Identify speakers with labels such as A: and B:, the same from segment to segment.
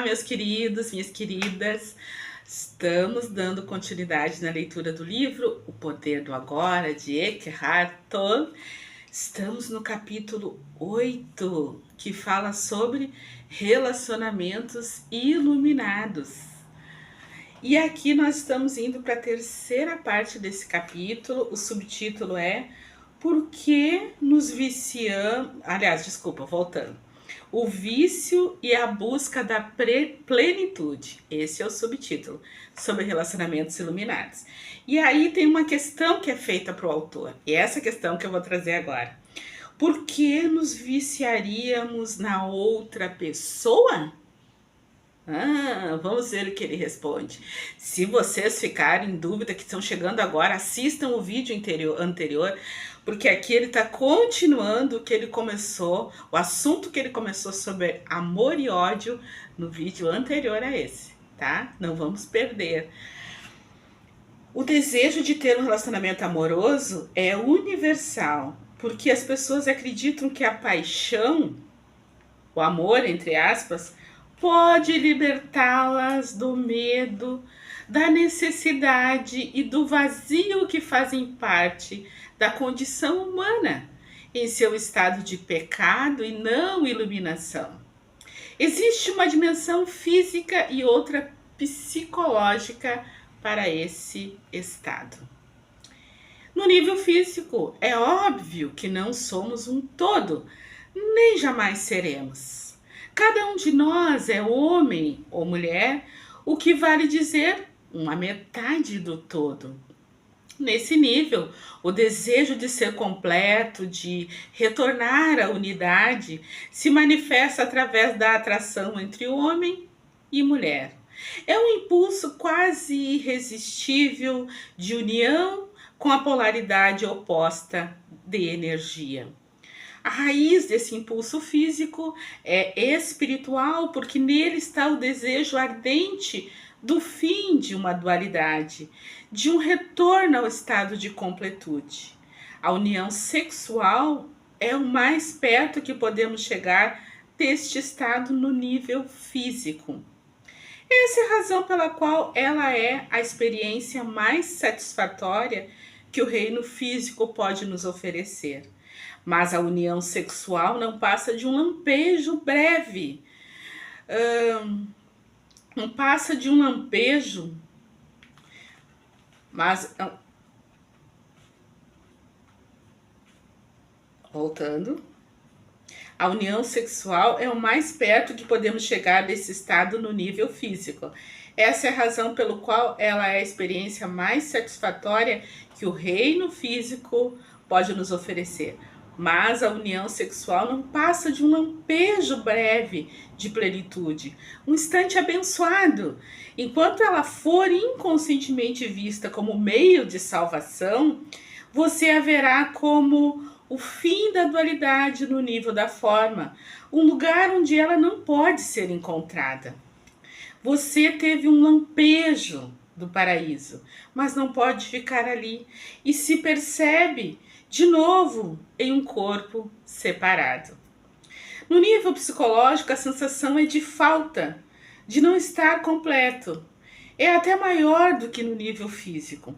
A: meus queridos, minhas queridas. Estamos dando continuidade na leitura do livro O Poder do Agora, de Eckhart Tolle. Estamos no capítulo 8, que fala sobre relacionamentos iluminados. E aqui nós estamos indo para a terceira parte desse capítulo. O subtítulo é Por que nos viciamos... voltando. O vício e a busca da plenitude. Esse é o subtítulo, sobre relacionamentos iluminados. E aí tem uma questão que é feita para o autor, e é essa questão que eu vou trazer agora. Por que nos viciaríamos na outra pessoa? Vamos ver o que ele responde. Se vocês ficarem em dúvida, que estão chegando agora, assistam o vídeo anterior, porque aqui ele está continuando o que ele começou, o assunto que ele começou sobre amor e ódio no vídeo anterior a esse, tá? Não vamos perder. O desejo de ter um relacionamento amoroso é universal, porque as pessoas acreditam que a paixão, o amor, entre aspas, pode libertá-las do medo, da necessidade e do vazio que fazem parte da condição humana em seu estado de pecado e não iluminação. Existe uma dimensão física e outra psicológica para esse estado. No nível físico, é óbvio que não somos um todo, nem jamais seremos. Cada um de nós é homem ou mulher, o que vale dizer uma metade do todo. Nesse nível, o desejo de ser completo, de retornar à unidade, se manifesta através da atração entre homem e mulher. É um impulso quase irresistível de união com a polaridade oposta de energia. A raiz desse impulso físico é espiritual, porque nele está o desejo ardente do fim de uma dualidade, de um retorno ao estado de completude. A união sexual é o mais perto que podemos chegar deste estado no nível físico. Essa é a razão pela qual ela é a experiência mais satisfatória que o reino físico pode nos oferecer. Mas a união sexual não passa de um lampejo breve. Não passa de um lampejo, mas... Voltando. A união sexual é o mais perto que podemos chegar desse estado no nível físico. Essa é a razão pelo qual ela é a experiência mais satisfatória que o reino físico pode nos oferecer. Mas a união sexual não passa de um lampejo breve de plenitude, um instante abençoado. Enquanto ela for inconscientemente vista como meio de salvação, você a verá como o fim da dualidade no nível da forma, um lugar onde ela não pode ser encontrada. Você teve um lampejo do paraíso, mas não pode ficar ali e se percebe de novo em um corpo separado. No nível psicológico, a sensação é de falta, de não estar completo. É até maior do que no nível físico.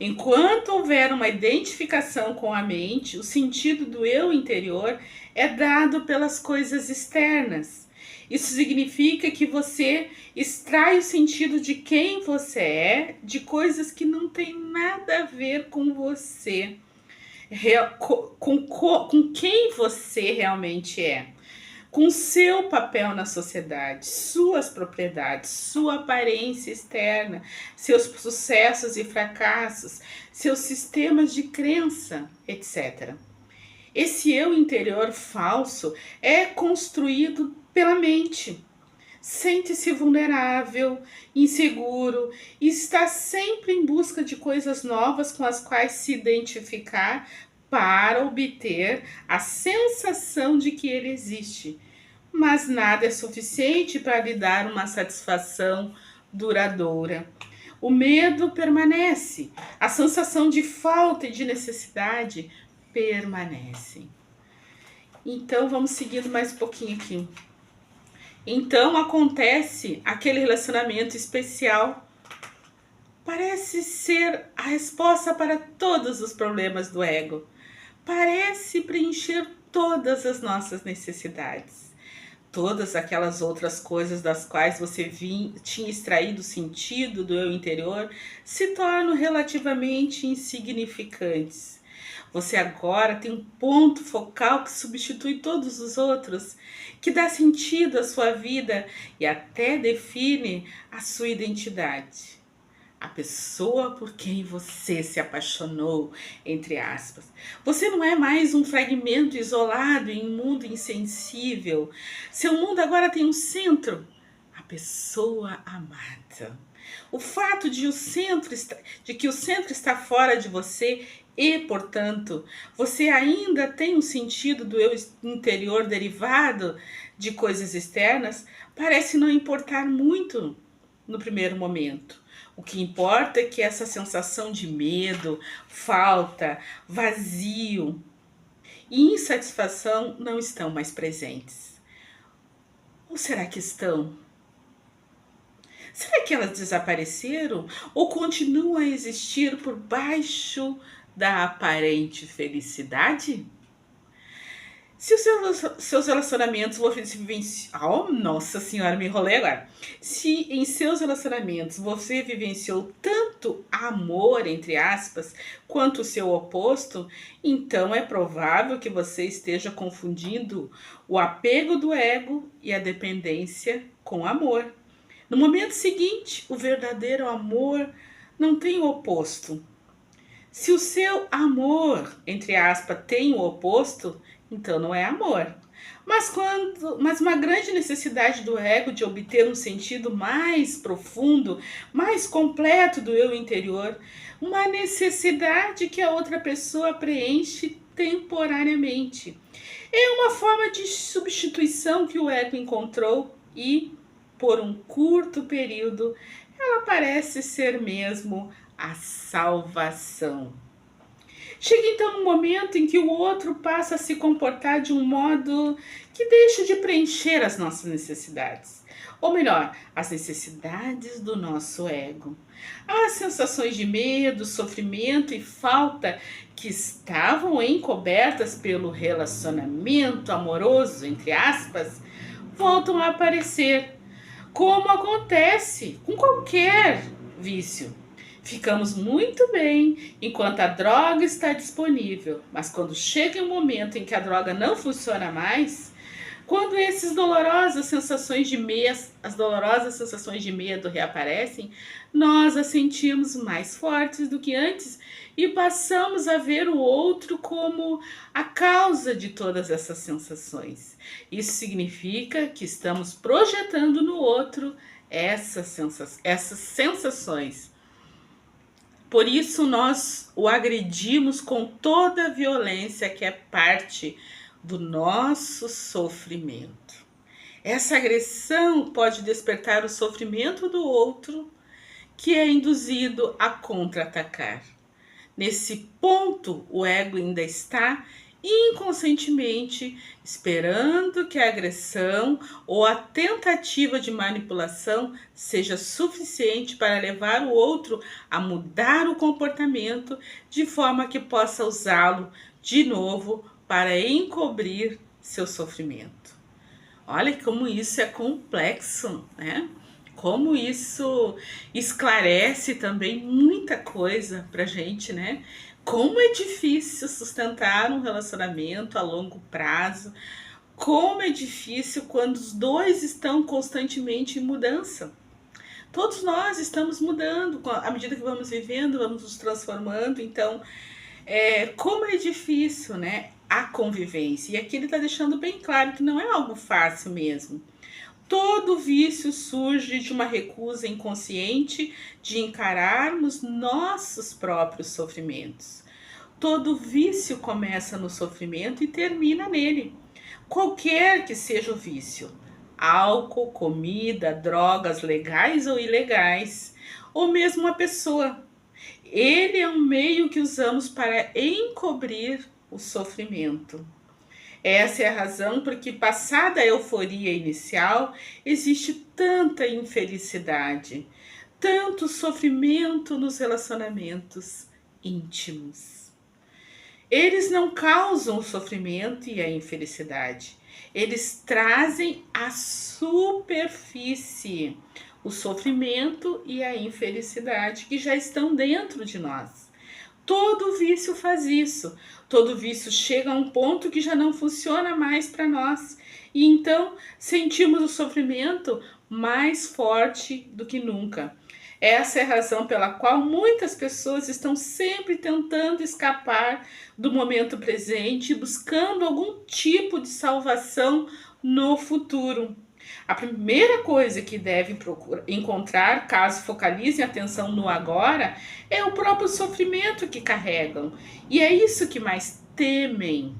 A: Enquanto houver uma identificação com a mente, o sentido do eu interior é dado pelas coisas externas. Isso significa que você extrai o sentido de quem você é, de coisas que não têm nada a ver com você. Com quem você realmente é, com seu papel na sociedade, suas propriedades, sua aparência externa, seus sucessos e fracassos, seus sistemas de crença, etc. Esse eu interior falso é construído pela mente. Sente-se vulnerável, inseguro e está sempre em busca de coisas novas com as quais se identificar para obter a sensação de que ele existe. Mas nada é suficiente para lhe dar uma satisfação duradoura. O medo permanece, a sensação de falta e de necessidade permanece. Então vamos seguindo mais um pouquinho aqui. Então acontece aquele relacionamento especial. Parece ser a resposta para todos os problemas do ego. Parece preencher todas as nossas necessidades. Todas aquelas outras coisas das quais você tinha extraído o sentido do eu interior se tornam relativamente insignificantes. Você agora tem um ponto focal que substitui todos os outros, que dá sentido à sua vida e até define a sua identidade. A pessoa por quem você se apaixonou, entre aspas. Você não é mais um fragmento isolado em um mundo insensível. Seu mundo agora tem um centro, a pessoa amada. O fato de que o centro está fora de você e, portanto, você ainda tem um sentido do eu interior derivado de coisas externas, parece não importar muito no primeiro momento. O que importa é que essa sensação de medo, falta, vazio e insatisfação não estão mais presentes. Ou será que estão? Será que elas desapareceram ou continuam a existir por baixo da aparente felicidade? Se os seus relacionamentos você vivenciou... Oh, nossa senhora, me enrolei agora. Se em seus relacionamentos você vivenciou tanto amor, entre aspas, quanto o seu oposto, então é provável que você esteja confundindo o apego do ego e a dependência com amor. No momento seguinte, o verdadeiro amor não tem o oposto. Se o seu amor, entre aspas, tem o oposto, então não é amor. Mas uma grande necessidade do ego de obter um sentido mais profundo, mais completo do eu interior, uma necessidade que a outra pessoa preenche temporariamente. É uma forma de substituição que o ego encontrou e, por um curto período, ela parece ser mesmo a salvação. Chega então um momento em que o outro passa a se comportar de um modo que deixa de preencher as nossas necessidades. Ou melhor, as necessidades do nosso ego. As sensações de medo, sofrimento e falta que estavam encobertas pelo relacionamento amoroso, entre aspas, voltam a aparecer, como acontece com qualquer vício. Ficamos muito bem enquanto a droga está disponível, mas quando chega um momento em que a droga não funciona mais, quando as dolorosas sensações de medo reaparecem, nós as sentimos mais fortes do que antes e passamos a ver o outro como a causa de todas essas sensações. Isso significa que estamos projetando no outro essas sensações. Por isso nós o agredimos com toda a violência que é parte do nosso sofrimento. Essa agressão pode despertar o sofrimento do outro, que é induzido a contra-atacar. Nesse ponto, o ego ainda está inconscientemente esperando que a agressão ou a tentativa de manipulação seja suficiente para levar o outro a mudar o comportamento de forma que possa usá-lo de novo para encobrir seu sofrimento. Olha como isso é complexo, né? Como isso esclarece também muita coisa pra gente, né? Como é difícil sustentar um relacionamento a longo prazo. Como é difícil quando os dois estão constantemente em mudança. Todos nós estamos mudando, à medida que vamos vivendo, vamos nos transformando. Então, como é difícil, né? A convivência. E aqui ele está deixando bem claro que não é algo fácil mesmo. Todo vício surge de uma recusa inconsciente de encararmos nossos próprios sofrimentos. Todo vício começa no sofrimento e termina nele, qualquer que seja o vício. Álcool, comida, drogas legais ou ilegais, ou mesmo a pessoa. Ele é um meio que usamos para encobrir o sofrimento. Essa é a razão porque, passada a euforia inicial, existe tanta infelicidade, tanto sofrimento nos relacionamentos íntimos. Eles não causam o sofrimento e a infelicidade. Eles trazem à superfície o sofrimento e a infelicidade que já estão dentro de nós. Todo vício faz isso. Todo vício chega a um ponto que já não funciona mais para nós. E então sentimos o sofrimento mais forte do que nunca. Essa é a razão pela qual muitas pessoas estão sempre tentando escapar do momento presente, buscando algum tipo de salvação no futuro. A primeira coisa que devem encontrar, caso focalizem a atenção no agora, é o próprio sofrimento que carregam. E é isso que mais temem.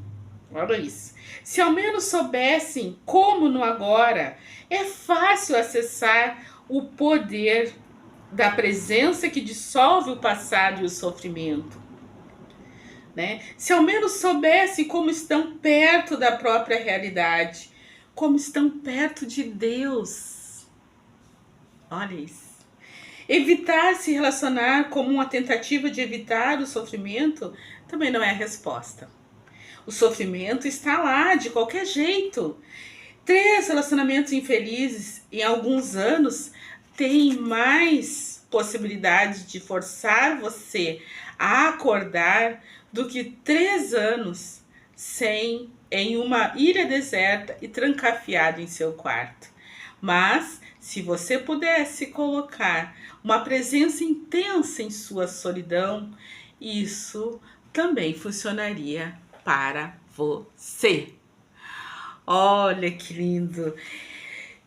A: Olha isso. Se ao menos soubessem como no agora, é fácil acessar o poder da presença que dissolve o passado e o sofrimento. Né? Se ao menos soubessem como estão perto da própria realidade, como estão perto de Deus. Olha isso. Evitar se relacionar como uma tentativa de evitar o sofrimento também não é a resposta. O sofrimento está lá de qualquer jeito. 3 relacionamentos infelizes em alguns anos têm mais possibilidade de forçar você a acordar do que 3 anos em uma ilha deserta e trancafiado em seu quarto. Mas, se você pudesse colocar uma presença intensa em sua solidão, isso também funcionaria para você. Olha que lindo!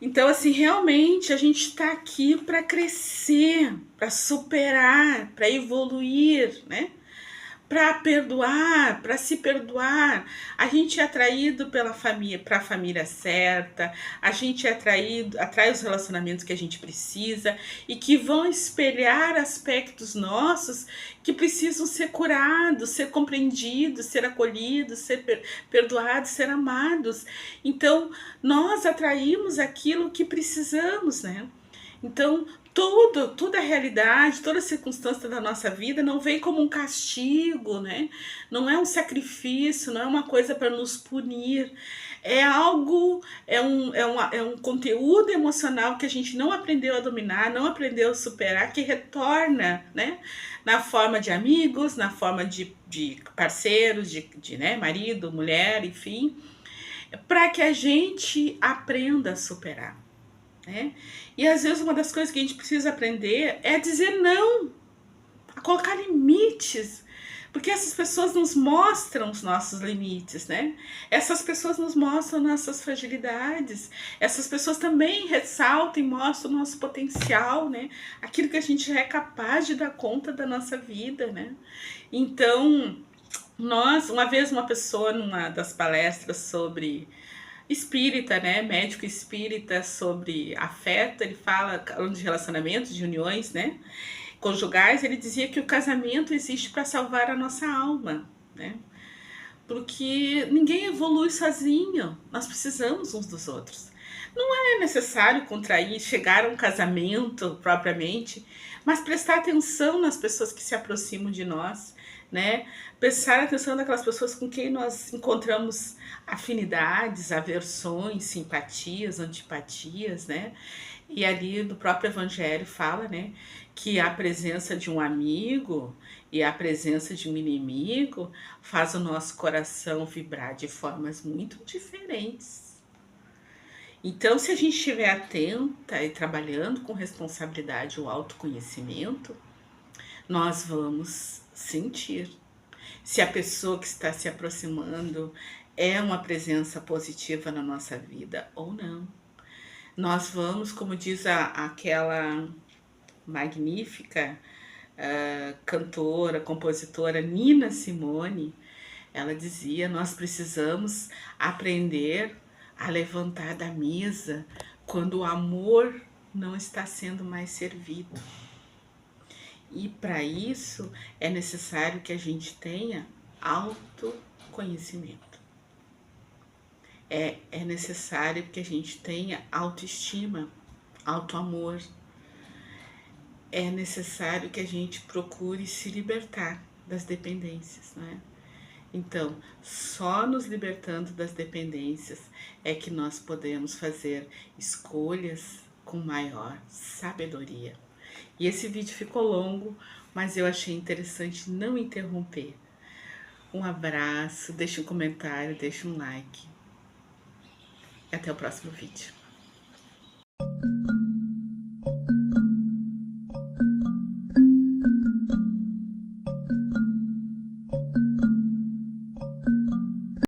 A: Então, assim, realmente a gente está aqui para crescer, para superar, para evoluir, né? Para perdoar, para se perdoar. A gente é atraído pela família, para a família certa, a gente é atraído, atrai os relacionamentos que a gente precisa e que vão espelhar aspectos nossos que precisam ser curados, ser compreendidos, ser acolhidos, ser perdoados, ser amados. Então, nós atraímos aquilo que precisamos, né? Então, toda a realidade, toda a circunstância da nossa vida não vem como um castigo, né? Não é um sacrifício, não é uma coisa para nos punir. É algo, é um conteúdo emocional que a gente não aprendeu a dominar, não aprendeu a superar, que retorna, né? Na forma de amigos, na forma de parceiros, né? Marido, mulher, enfim, para que a gente aprenda a superar. Né? E às vezes uma das coisas que a gente precisa aprender é dizer não, a colocar limites, porque essas pessoas nos mostram os nossos limites, né? Essas pessoas nos mostram nossas fragilidades, essas pessoas também ressaltam e mostram o nosso potencial, né? Aquilo que a gente já é capaz de dar conta da nossa vida, né? Então, uma vez uma pessoa numa das palestras sobre espírita, né, médico espírita, sobre afeto, ele fala de relacionamentos, de uniões, né, conjugais, ele dizia que o casamento existe para salvar a nossa alma, né, porque ninguém evolui sozinho, nós precisamos uns dos outros. Não é necessário contrair, chegar a um casamento propriamente, mas prestar atenção nas pessoas que se aproximam de nós, né? Prestar atenção naquelas pessoas com quem nós encontramos afinidades, aversões, simpatias, antipatias, né? E ali do próprio Evangelho fala, né, que a presença de um amigo e a presença de um inimigo faz o nosso coração vibrar de formas muito diferentes. Então, se a gente estiver atenta e trabalhando com responsabilidade o autoconhecimento, nós vamos sentir se a pessoa que está se aproximando é uma presença positiva na nossa vida ou não. Nós vamos, como diz aquela magnífica cantora, compositora Nina Simone, ela dizia, nós precisamos aprender a levantar da mesa quando o amor não está sendo mais servido. E para isso é necessário que a gente tenha autoconhecimento. É necessário que a gente tenha autoestima, autoamor. É necessário que a gente procure se libertar das dependências, né? Então, só nos libertando das dependências é que nós podemos fazer escolhas com maior sabedoria. E esse vídeo ficou longo, mas eu achei interessante não interromper. Um abraço, deixe um comentário, deixe um like. Até o próximo vídeo.